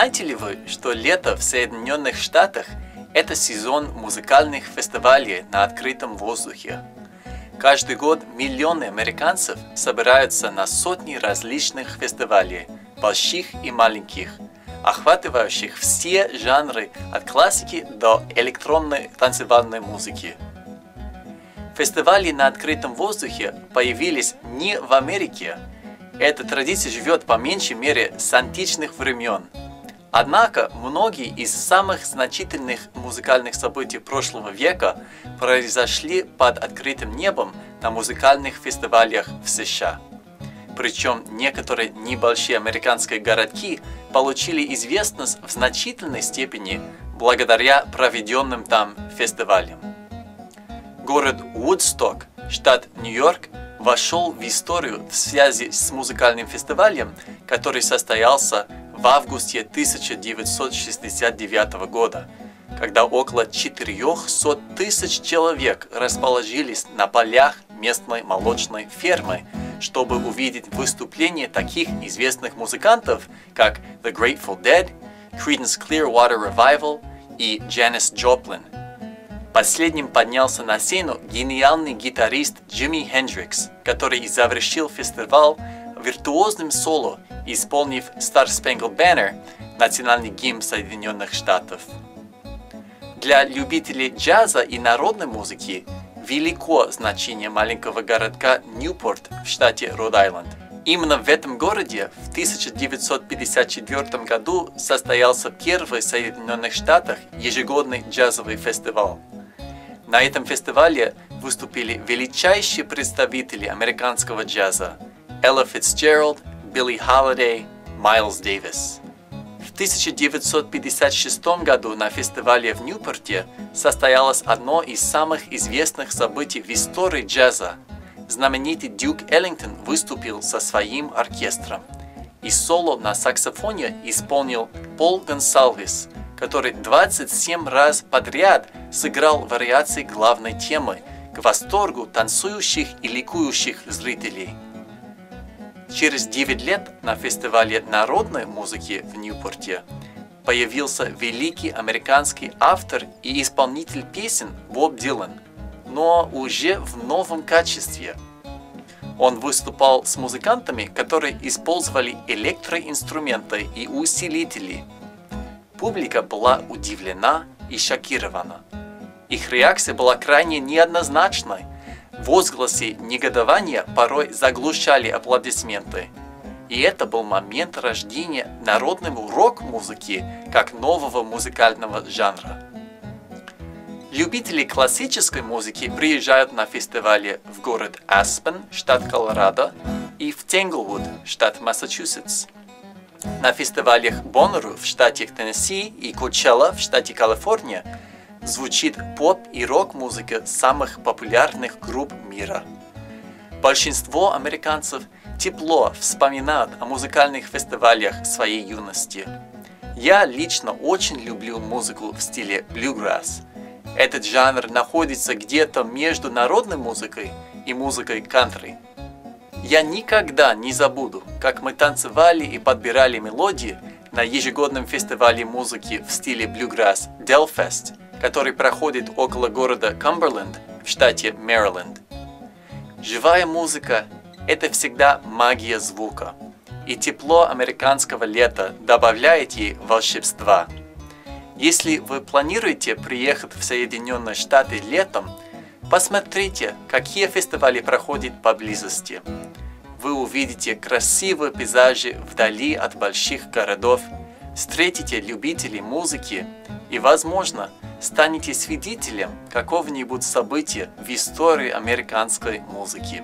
Знаете ли вы, что лето в Соединенных Штатах – это сезон музыкальных фестивалей на открытом воздухе? Каждый год миллионы американцев собираются на сотни различных фестивалей, больших и маленьких, охватывающих все жанры от классики до электронной танцевальной музыки. Фестивали на открытом воздухе появились не в Америке. Эта традиция живет по меньшей мере с античных времен. Однако многие из самых значительных музыкальных событий прошлого века произошли под открытым небом на музыкальных фестивалях в США. Причем некоторые небольшие американские городки получили известность в значительной степени благодаря проведенным там фестивалям. Город Вудсток, штат Нью-Йорк, вошел в историю в связи с музыкальным фестивалем, который состоялся в августе 1969 года, когда около 400 тысяч человек расположились на полях местной молочной фермы, чтобы увидеть выступления таких известных музыкантов, как The Grateful Dead, Creedence Clearwater Revival и Janis Joplin. Последним поднялся на сцену гениальный гитарист Джимми Хендрикс, который завершил фестиваль виртуозным соло, исполнив Star Spangled Banner, национальный гимн Соединенных Штатов. Для любителей джаза и народной музыки велико значение маленького городка Ньюпорт в штате Род-Айленд. Именно в этом городе в 1954 году состоялся первый в Соединенных Штатах ежегодный джазовый фестиваль. На этом фестивале выступили величайшие представители американского джаза – Элла Фицджеральд, Билли Холидей, Майлз Дэвис. В 1956 году на фестивале в Ньюпорте состоялось одно из самых известных событий в истории джаза. Знаменитый Дюк Эллингтон выступил со своим оркестром, и соло на саксофоне исполнил Пол Гонсалвес, который 27 раз подряд сыграл вариации главной темы к восторгу танцующих и ликующих зрителей. Через 9 лет на фестивале народной музыки в Ньюпорте появился великий американский автор и исполнитель песен Боб Дилан, но уже в новом качестве. Он выступал с музыкантами, которые использовали электроинструменты и усилители. Публика была удивлена и шокирована. Их реакция была крайне неоднозначной. Возгласы негодования порой заглушали аплодисменты. И это был момент рождения народного рок-музыки как нового музыкального жанра. Любители классической музыки приезжают на фестивали в город Аспен, штат Колорадо, и в Тенглвуд, штат Массачусетс. На фестивалях Боннеру в штате Теннесси и Кочелла в штате Калифорния звучит поп и рок-музыка самых популярных групп мира. Большинство американцев тепло вспоминают о музыкальных фестивалях своей юности. Я лично очень люблю музыку в стиле блюграсс. Этот жанр находится где-то между народной музыкой и музыкой кантри. Я никогда не забуду, как мы танцевали и подбирали мелодии на ежегодном фестивале музыки в стиле блюграсс Делфест, который проходит около города Камберленд в штате Мэриленд. Живая музыка – это всегда магия звука, и тепло американского лета добавляет ей волшебства. Если вы планируете приехать в Соединенные Штаты летом, посмотрите, какие фестивали проходят поблизости. Вы увидите красивые пейзажи вдали от больших городов, встретите любителей музыки и, возможно, станете свидетелем какого-нибудь события в истории американской музыки.